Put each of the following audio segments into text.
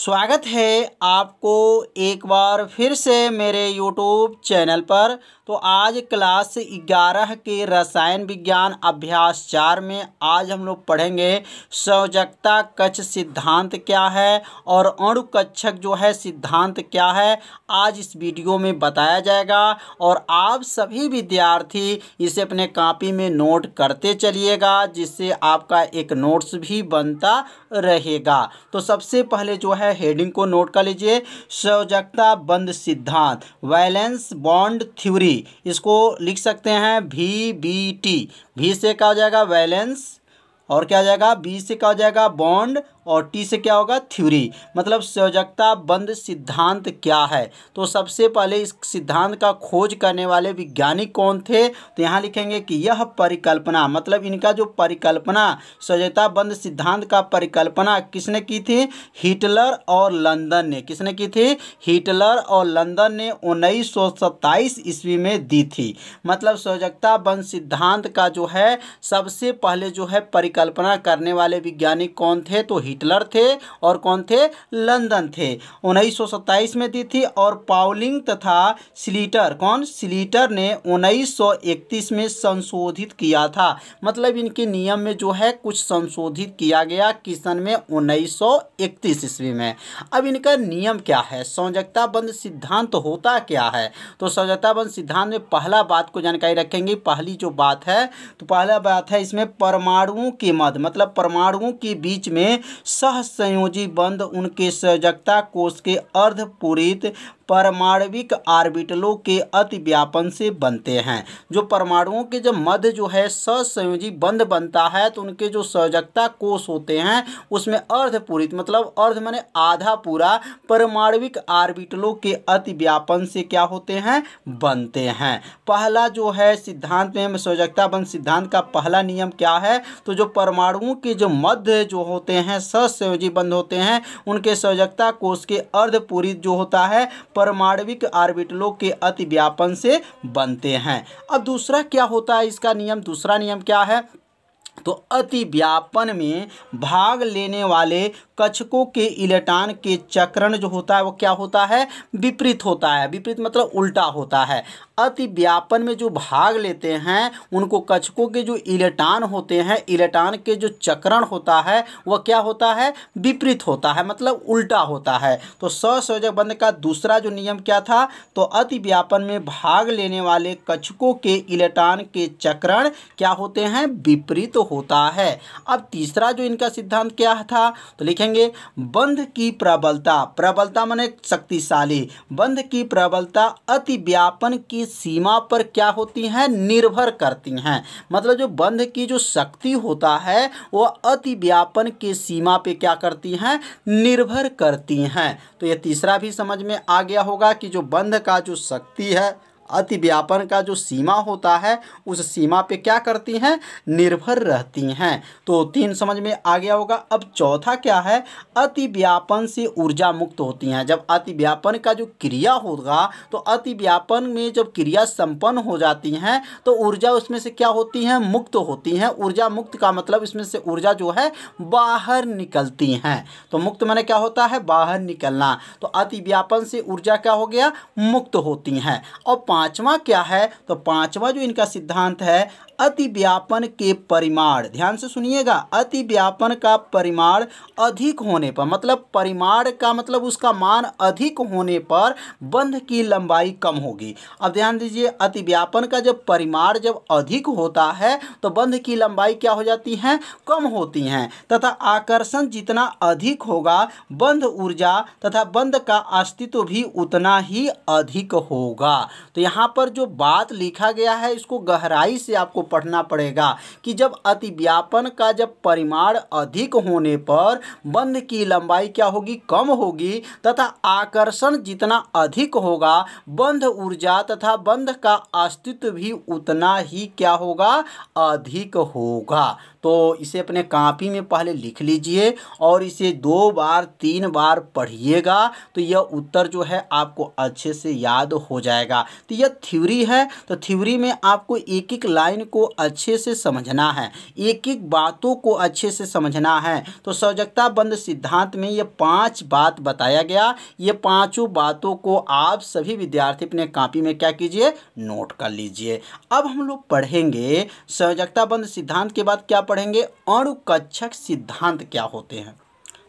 स्वागत है आपको एक बार फिर से मेरे YouTube चैनल पर। तो आज क्लास 11 के रसायन विज्ञान अभ्यास 4 में आज हम लोग पढ़ेंगे संयोजकता कक्ष सिद्धांत क्या है और अणु कक्षक जो है सिद्धांत क्या है। आज इस वीडियो में बताया जाएगा और आप सभी विद्यार्थी इसे अपने कॉपी में नोट करते चलिएगा, जिससे आपका एक नोट्स भी बनता रहेगा। तो सबसे पहले जो है हेडिंग को नोट कर लीजिए, संयोजकता बंध सिद्धांत, वैलेंस बॉन्ड थ्योरी। इसको लिख सकते हैं VBT। V से क्या हो जाएगा वैलेंस, और क्या हो जाएगा B से क्या हो जाएगा बॉन्ड, और T से क्या होगा थ्योरी। मतलब संयोजकता बंध सिद्धांत क्या है। तो सबसे पहले इस सिद्धांत का खोज करने वाले वैज्ञानिक कौन थे, तो यहाँ लिखेंगे कि यह परिकल्पना, मतलब इनका जो परिकल्पना संयोजकता बंध सिद्धांत का परिकल्पना किसने की थी, हिटलर और लंदन ने। किसने की थी, हिटलर और लंदन ने 1927 ईस्वी में दी थी। मतलब संयोजकता बंध सिद्धांत का जो है सबसे पहले जो है परिकल्पना करने वाले वैज्ञानिक कौन थे, तो हिटलर थे और कौन थे, लंदन थे। 1927 में दी थी। और पाउलिंग तथा स्लीटर, कौन, स्लीटर ने 1931 में संशोधित किया था। मतलब इनके नियम में जो है कुछ संशोधित किया गया किस सन में, 1931 ईस्वी में। अब इनका नियम क्या है, संयोजकता बंध सिद्धांत होता क्या है। तो संयोजकता बंध सिद्धांत में पहला बात को जानकारी रखेंगे। पहली जो बात है, तो पहला बात है इसमें परमाणुओं के मध्य, मतलब परमाणुओं के बीच में सहसंयोजी बंध उनके संयोजकता कोश के अर्धपूरित परमाणविक ऑर्बिटलों के अतिव्यापन से बनते हैं। जो परमाणुओं के जब मध्य जो है सहसंयोजी बंध बनता है, तो उनके जो संयोजकता कोश होते हैं उसमें अर्धपूरित, मतलब अर्ध माने आधा पूरा, परमाणविक ऑर्बिटलों के अतिव्यापन से क्या होते हैं, बनते हैं। पहला जो है सिद्धांत में संयोजकता बंध सिद्धांत का पहला नियम क्या है, तो जो परमाणुओं के जो मध्य जो होते हैं सहसंयोजी बंध होते हैं, उनके संयोजकता कोश के अर्धपूरित जो होता है परमाणविक ऑर्बिटलों के अतिव्यापन से बनते हैं। अब दूसरा क्या होता है इसका नियम, दूसरा नियम क्या है, तो अतिव्यापन में भाग लेने वाले कक्षकों के इलेक्ट्रॉन के चक्रण जो होता है वो क्या होता है, विपरीत होता है। विपरीत मतलब उल्टा होता है। अतिव्यापन में जो भाग लेते हैं उनको कक्षकों के जो इलेक्ट्रॉन होते हैं, इलेक्ट्रॉन के जो चक्रण होता है वह क्या होता है, विपरीत होता है, मतलब उल्टा होता है। तो सहसंयोजक बंध का दूसरा जो नियम क्या था, तो अतिव्यापन में भाग लेने वाले कक्षकों के इलेक्ट्रॉन के चक्रण क्या होते हैं, विपरीत होता है। अब तीसरा जो इनका सिद्धांत क्या था, तो लिखेंगे बंध की प्रबलता, प्रबलता माने शक्तिशाली, बंध की प्रबलता अतिव्यापन की सीमा पर क्या होती हैं, निर्भर करती हैं। मतलब जो बंध की जो शक्ति होता है वो अतिव्यापन के सीमा पे क्या करती हैं, निर्भर करती हैं। तो ये तीसरा भी समझ में आ गया होगा कि जो बंध का जो शक्ति है, अतिव्यापन का जो सीमा होता है उस सीमा पे क्या करती हैं, निर्भर रहती हैं। तो तीन समझ में आ गया होगा। अब चौथा क्या है, अतिव्यापन से ऊर्जा मुक्त होती हैं। जब अतिव्यापन का जो क्रिया होगा, तो अतिव्यापन में जब क्रिया संपन्न हो जाती हैं तो ऊर्जा उसमें से क्या होती हैं, मुक्त होती हैं। ऊर्जा मुक्त का मतलब इसमें से ऊर्जा जो है बाहर निकलती हैं। तो मुक्त माने क्या होता है, बाहर निकलना। तो अतिव्यापन से ऊर्जा क्या हो गया, मुक्त होती हैं। और पांचवा क्या है, तो पांचवा जो इनका सिद्धांत है, अतिव्यापन के परिमाण, ध्यान से सुनिएगा, अतिव्यापन का परिमाण अधिक होने पर, मतलब परिमाण का मतलब उसका मान अधिक होने पर बंध की लंबाई कम होगी। अब ध्यान दीजिए, अतिव्यापन का जब परिमाण जब अधिक होता है तो बंध की लंबाई क्या हो जाती है, कम होती हैं, तथा आकर्षण जितना अधिक होगा बंध ऊर्जा तथा बंध का अस्तित्व भी उतना ही अधिक होगा। तो यहाँ पर जो बात लिखा गया है इसको गहराई से आपको पढ़ना पड़ेगा कि जब अतिव्यापन का जब परिमाण अधिक होने पर बंध की लंबाई क्या होगी, कम होगी, तथा आकर्षण जितना अधिक होगा बंध ऊर्जा तथा बंध का अस्तित्व भी उतना ही क्या होगा, अधिक होगा। तो इसे अपने कॉपी में पहले लिख लीजिए और इसे 2 बार 3 बार पढ़िएगा तो यह उत्तर जो है आपको अच्छे से याद हो जाएगा। तो यह थ्योरी है, तो थ्योरी में आपको एक एक लाइन को अच्छे से समझना है, एक एक बातों को अच्छे से समझना है। तो सौजकता बंध सिद्धांत में ये 5 बात बताया गया, ये पांचों बातों को आप सभी विद्यार्थी अपने कॉपी में क्या कीजिए, नोट कर लीजिए। अब हम लोग पढ़ेंगे सौजकता बंध सिद्धांत के बाद क्या पढ़ेंगे, अणुकक्षक सिद्धांत क्या होते हैं।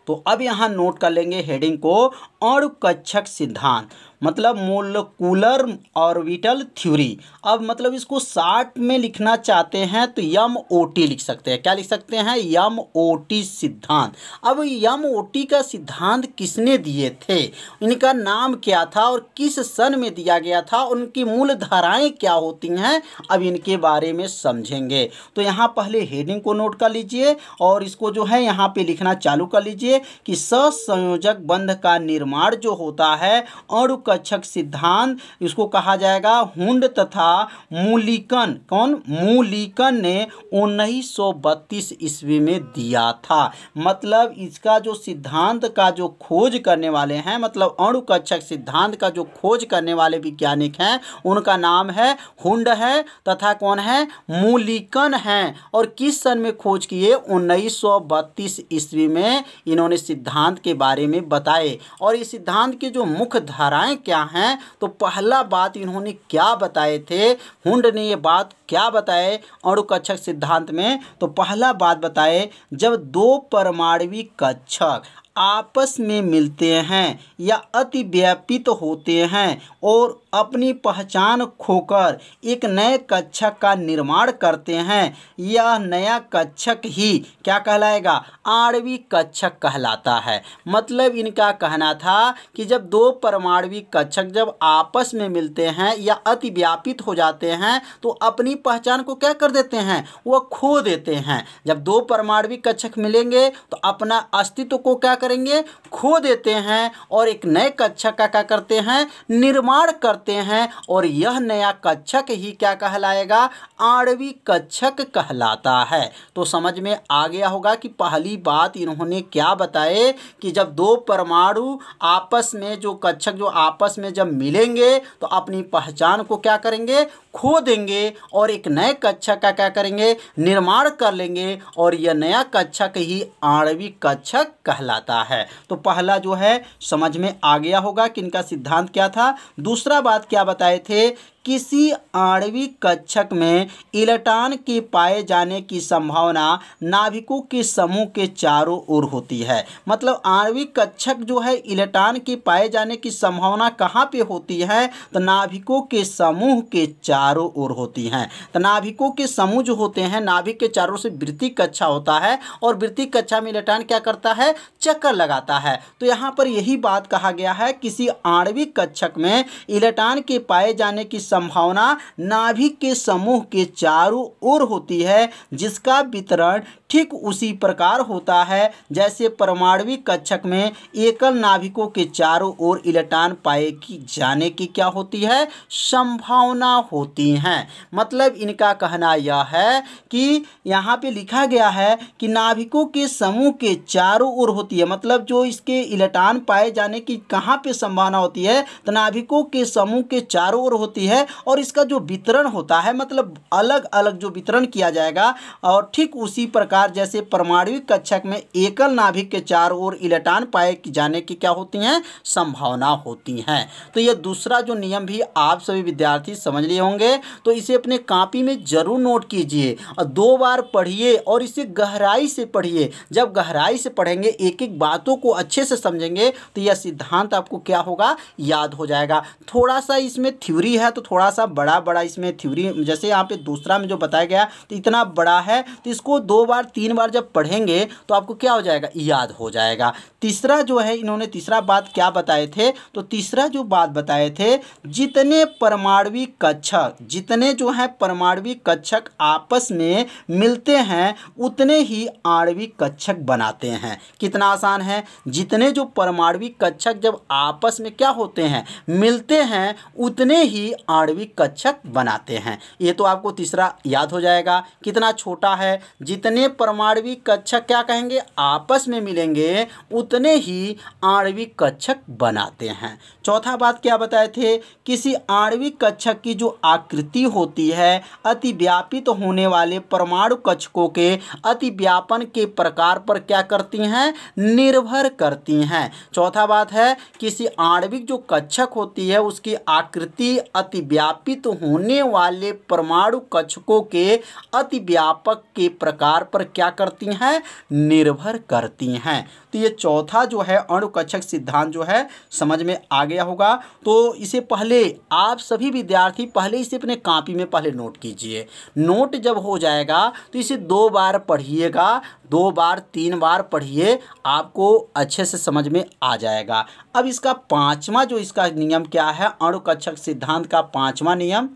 तो अब यहाँ नोट कर लेंगे हेडिंग को, अणुकक्षक सिद्धांत मतलब मोलिकुलर ऑर्बिटल थ्योरी। अब मतलब इसको शॉर्ट में लिखना चाहते हैं तो MOT लिख सकते हैं। क्या लिख सकते हैं, MOT सिद्धांत। अब MOT का सिद्धांत किसने दिए थे, इनका नाम क्या था और किस सन में दिया गया था, उनकी मूल धाराएं क्या होती हैं, अब इनके बारे में समझेंगे। तो यहाँ पहले हेडिंग को नोट कर लीजिए और इसको जो है यहाँ पे लिखना चालू कर लीजिए कि सहसंयोजक बंध का निर्माण जो होता है अणुकक्षक सिद्धांत, इसको कहा जाएगा हुंड तथा मूलिकन। कौन, मूलिकन ने 1932 ईस्वी में दिया था। मतलब इसका जो सिद्धांत का जो खोज करने वाले हैं, मतलब अणुकक्षक सिद्धांत का जो खोज करने वाले वैज्ञानिक हैं उनका नाम है हुंड है तथा कौन है, मूलिकन हैं। और किस सन में खोज किए, 1932 ईस्वी में इन्होंने सिद्धांत के बारे में बताए। और इस सिद्धांत के जो मुख्य धाराएं क्या हैं, तो पहला बात इन्होंने क्या बताए थे, हुंड ने ये बात क्या बताए अणुकक्षक सिद्धांत में, तो पहला बात बताए जब 2 परमाणविक कक्षक आपस में मिलते हैं या अतिव्यापित होते हैं और अपनी पहचान खोकर एक नए कक्षक का निर्माण करते हैं, यह नया कक्षक ही क्या कहलाएगा, आणविक कक्षक कहलाता है। मतलब इनका कहना था कि जब 2 परमाणविक कक्षक जब आपस में मिलते हैं या अतिव्यापित हो जाते हैं तो अपनी पहचान को क्या कर देते हैं, वह खो देते हैं। जब 2 परमाणविक कक्षक मिलेंगे तो अपना अस्तित्व को क्या करेंगे, खो देते हैं और एक नए कक्षक का क्या करते हैं, निर्माण करते हैं और यह नया कक्षक ही क्या कहलाएगा, आणविक कक्षक कहलाता है। तो समझ में आ गया होगा कि पहली बात इन्होंने क्या बताए कि जब 2 परमाणु आपस में जो कक्षक जो आपस में जब मिलेंगे तो अपनी पहचान को क्या करेंगे, खो देंगे और एक नए कक्षक का क्या करेंगे, निर्माण कर लेंगे और यह नया कक्षक ही आणविक कक्षक कहलाता है। तो पहला जो है समझ में आ गया होगा कि इनका सिद्धांत क्या था। दूसरा बात क्या बताए थे, किसी आणविक कक्षक में इलेक्ट्रॉन के पाए जाने की संभावना नाभिकों के समूह के चारों ओर होती है। मतलब आणविक कक्षक जो है इलेक्ट्रॉन के पाए जाने की संभावना कहाँ पे होती है, तो नाभिकों के समूह के चारों ओर होती हैं। तो नाभिकों के समूह जो होते हैं, नाभिक के चारों से वृत्तीय कक्षा होता है और वृत्तीय कक्षा में इलेक्ट्रॉन क्या करता है, चक्कर लगाता है। तो यहाँ पर यही बात कहा गया है, किसी आणविक कक्षक में इलेक्ट्रॉन के पाए जाने की संभावना नाभिक के समूह के चारों ओर होती है, जिसका वितरण ठीक उसी प्रकार होता है जैसे परमाणविक कक्षक में एकल नाभिकों के चारों ओर इलेक्ट्रॉन पाए जाने की क्या होती है, संभावना होती है। मतलब इनका कहना यह है कि यहाँ पे लिखा गया है कि नाभिकों के समूह के चारों ओर होती है। मतलब जो इसके इलेक्ट्रॉन पाए जाने की कहाँ पे संभावना होती है, तो नाभिकों के समूह के चारों ओर होती है और इसका जो वितरण होता है, मतलब अलग अलग जो वितरण किया जाएगा और ठीक उसी प्रकार जैसे परमाणविक कक्षक में एकल नाभिक के चारों ओर इलेक्ट्रॉन पाए जाने की क्या होती हैं, संभावना होती हैं। तो यह दूसरा जो नियम भी आप सभी विद्यार्थी समझ लिए होंगे, तो इसे अपने कॉपी में जरूर नोट कीजिए और 2 बार पढ़िए और इसे गहराई से पढ़िए। जब गहराई से पढ़ेंगे, एक एक बातों को अच्छे से समझेंगे तो यह सिद्धांत आपको क्या होगा, याद हो जाएगा। थोड़ा सा इसमें थ्योरी है तो थोड़ा सा बड़ा बड़ा इसमें थ्योरी, जैसे यहाँ पे दूसरा में जो बताया गया तो इतना बड़ा है, तो इसको 2 बार 3 बार जब पढ़ेंगे तो आपको क्या हो जाएगा, याद हो जाएगा। तीसरा जो है इन्होंने तीसरा बात क्या बताए थे, तो तीसरा जो बात बताए थे, जितने परमाणविक कक्षक, जितने जो है परमाणविक कक्षक आपस में मिलते हैं उतने ही आणविक कक्षक बनाते हैं। कितना आसान है, जितने जो परमाणविक कक्षक जब आपस में क्या होते हैं, मिलते हैं, उतने ही आणविक कक्षक बनाते हैं। ये तो आपको तीसरा याद हो जाएगा। कितना छोटा है, जितने परमाणविक कक्षक क्या कहेंगे, आपस में मिलेंगे उतने ही आणविक कक्षक बनाते हैं। चौथा बात क्या बताए थे, किसी आणविक कक्षक की जो आकृति होती है अतिव्यापित होने वाले परमाणु कक्षकों के अतिव्यापन के प्रकार पर क्या करती हैं, निर्भर करती हैं। चौथा बात है, किसी आणविक जो कक्षक होती है उसकी आकृति अतिव्यापित होने वाले परमाणु कक्षकों के अतिव्यापक के प्रकार पर क्या करती हैं, निर्भर करती हैं। तो ये चौथा जो है अणुकक्षक सिद्धांत जो है समझ में आ गया होगा। तो इसे पहले आप सभी विद्यार्थी पहले इसे अपने कॉपी में पहले नोट कीजिए। नोट जब हो जाएगा तो इसे 2 बार पढ़िएगा, 2 बार 3 बार पढ़िए, आपको अच्छे से समझ में आ जाएगा। अब इसका पांचवा जो इसका नियम क्या है, अणुकक्षक सिद्धांत का पांचवा नियम,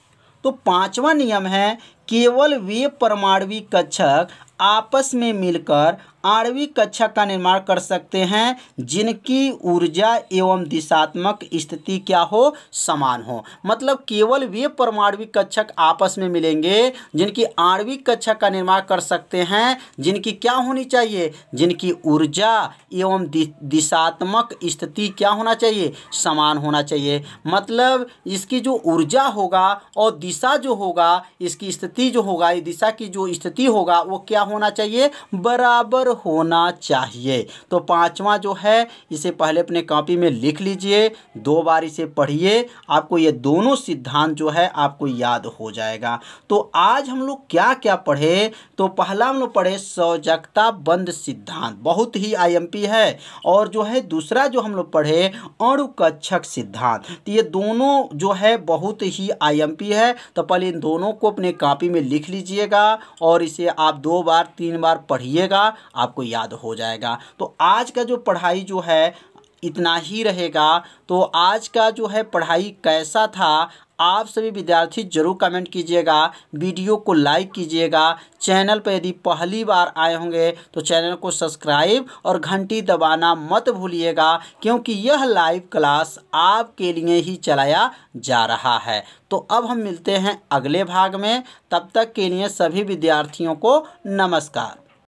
तो पांचवा नियम है, केवल वे परमाणविक कक्षक आपस में मिलकर आणविक कक्षक का निर्माण कर सकते हैं जिनकी ऊर्जा एवं दिशात्मक स्थिति क्या हो, समान हो। मतलब केवल वे परमाणविक कक्षक आपस में मिलेंगे जिनकी आणविक कक्षक का निर्माण कर सकते हैं, जिनकी क्या होनी चाहिए, जिनकी ऊर्जा एवं दिशात्मक स्थिति क्या होना चाहिए, समान होना चाहिए। मतलब इसकी जो ऊर्जा होगा और दिशा जो होगा, इसकी स्थिति जो होगा, ये दिशा की जो स्थिति होगा वो क्या होना चाहिए, बराबर होना चाहिए। तो पांचवा जो है इसे पहले अपने कॉपी में लिख लीजिए, 2 बार इसे पढ़िए, आपको ये दोनों सिद्धांत जो है आपको याद हो जाएगा। तो आज हम लोग क्या क्या पढ़े, तो पहला हम लोग पढ़े सौजकता बंध सिद्धांत, बहुत ही आईएमपी है। और जो है दूसरा जो हम लोग पढ़े अणुकक्षक सिद्धांत, तो ये दोनों जो है बहुत ही आईएमपी है। तो पहले इन दोनों को अपने कॉपी में लिख लीजिएगा और इसे आप 2 बार 3 बार पढ़िएगा, आपको याद हो जाएगा। तो आज का जो पढ़ाई जो है इतना ही रहेगा। तो आज का जो है पढ़ाई कैसा था आप सभी विद्यार्थी जरूर कमेंट कीजिएगा, वीडियो को लाइक कीजिएगा, चैनल पर यदि पहली बार आए होंगे तो चैनल को सब्सक्राइब और घंटी दबाना मत भूलिएगा, क्योंकि यह लाइव क्लास आपके लिए ही चलाया जा रहा है। तो अब हम मिलते हैं अगले भाग में, तब तक के लिए सभी विद्यार्थियों को नमस्कार।